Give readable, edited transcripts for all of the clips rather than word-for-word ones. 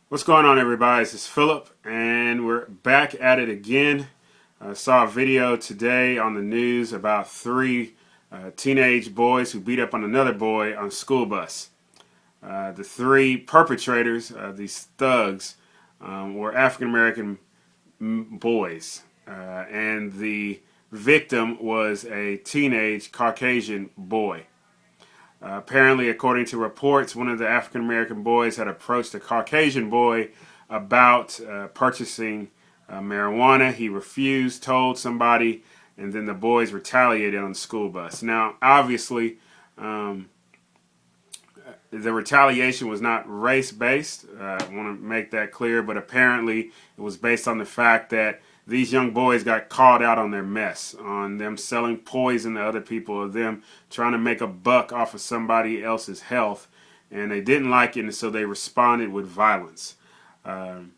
What's going on, everybody? This is Philip, and we're back at it again. I saw a video today on the news about three teenage boys who beat up on another boy on a school bus. The three perpetrators, these thugs, were African American boys, and the victim was a teenage Caucasian boy. Apparently, according to reports, one of the African American boys had approached a Caucasian boy about purchasing marijuana. He refused, told somebody, and then the boys retaliated on the school bus. Now, obviously, the retaliation was not race-based. I want to make that clear, but apparently it was based on the fact that these young boys got called out on their mess, on them selling poison to other people, or them trying to make a buck off of somebody else's health, and they didn't like it, and so they responded with violence. And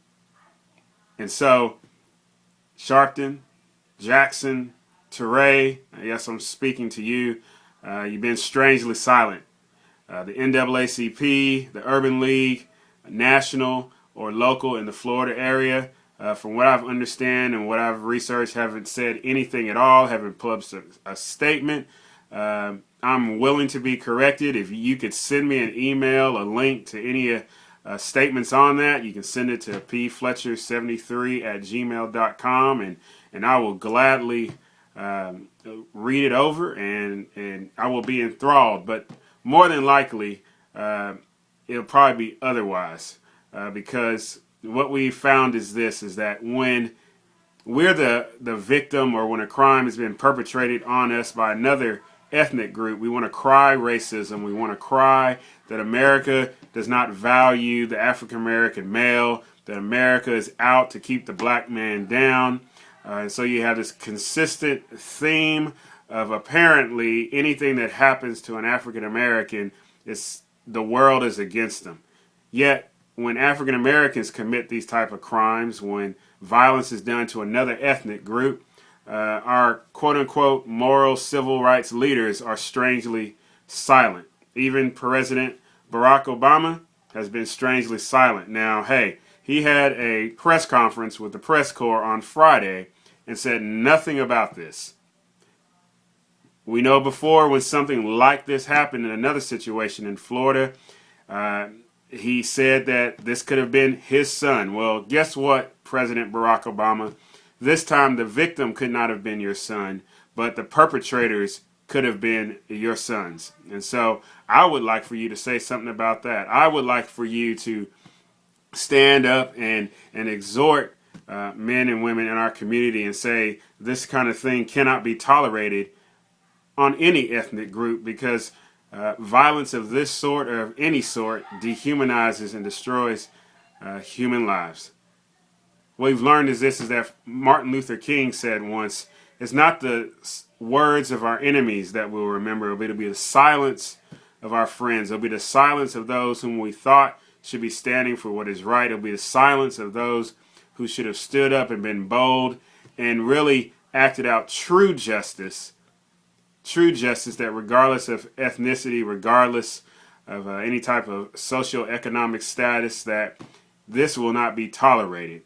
so, Sharpton, Jackson, Teray, yes, I'm speaking to you. You've been strangely silent. The NAACP, the Urban League, national or local in the Florida area, from what I've understand and what I've researched, haven't said anything at all, haven't published a statement. I'm willing to be corrected. If you could send me an email, a link to any statements on that, you can send it to pfletcher73@gmail.com, and I will gladly read it over, and I will be enthralled. But more than likely, it'll probably be otherwise, because what we found is that when we're the victim, or when a crime has been perpetrated on us by another ethnic group, we want to cry racism. We want to cry that America does not value the African American male, that America is out to keep the black man down. And so you have this consistent theme of apparently anything that happens to an African American, the world is against them. Yet when African Americans commit these type of crimes, when violence is done to another ethnic group, our quote-unquote moral civil rights leaders are strangely silent. Even President Barack Obama has been strangely silent. Now, hey, he had a press conference with the press corps on Friday and said nothing about this. We know before, when something like this happened in another situation in Florida, he said that this could have been his son. Well, guess what, President Barack Obama? This time the victim could not have been your son, but the perpetrators could have been your sons. And so I would like for you to say something about that. I would like for you to stand up and exhort men and women in our community and say this kind of thing cannot be tolerated on any ethnic group, because violence of this sort or of any sort dehumanizes and destroys human lives. What we've learned is that Martin Luther King said once, it's not the words of our enemies that we'll remember, it'll be the silence of our friends. It'll be the silence of those whom we thought should be standing for what is right. It'll be the silence of those who should have stood up and been bold and really acted out true justice that regardless of ethnicity, regardless of any type of socioeconomic status, that this will not be tolerated.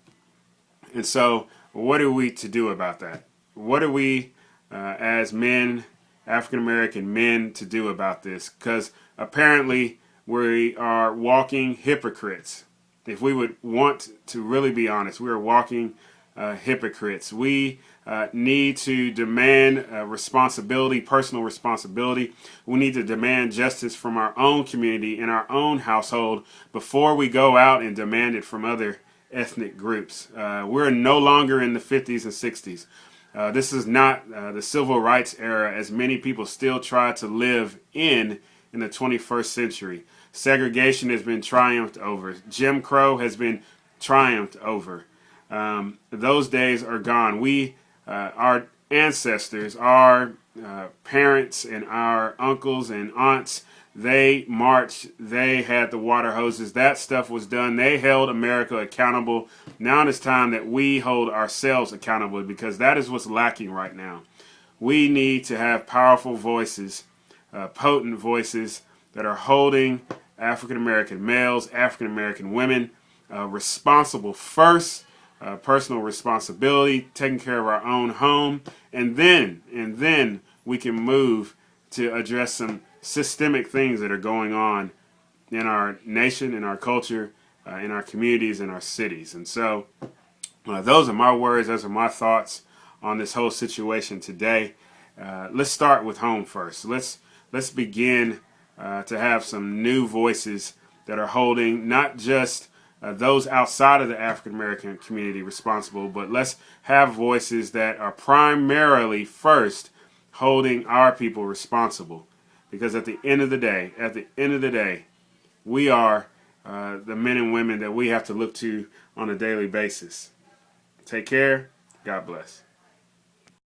And so what are we to do about that? What are we as men, African American men, to do about this? Because apparently we are walking hypocrites. If we would want to really be honest, we are walking hypocrites. We need to demand responsibility, personal responsibility. We need to demand justice from our own community and our own household before we go out and demand it from other ethnic groups. We're no longer in the 50s and 60s. This is not the civil rights era, as many people still try to live in the 21st century. Segregation has been triumphed over. Jim Crow has been triumphed over. Those days are gone. Our ancestors, our parents and our uncles and aunts, they marched, they had the water hoses, that stuff was done. They held America accountable. Now it's time that we hold ourselves accountable, because that is what's lacking right now. We need to have powerful voices, potent voices that are holding African American males, African American women responsible first, personal responsibility, taking care of our own home, and then we can move to address some systemic things that are going on in our nation, in our culture, in our communities, in our cities. And so those are my words, those are my thoughts on this whole situation today. Let's start with home first. Let's begin to have some new voices that are holding not just those outside of the African American community responsible, but let's have voices that are primarily first holding our people responsible. Because at the end of the day, we are the men and women that we have to look to on a daily basis. Take care. God bless.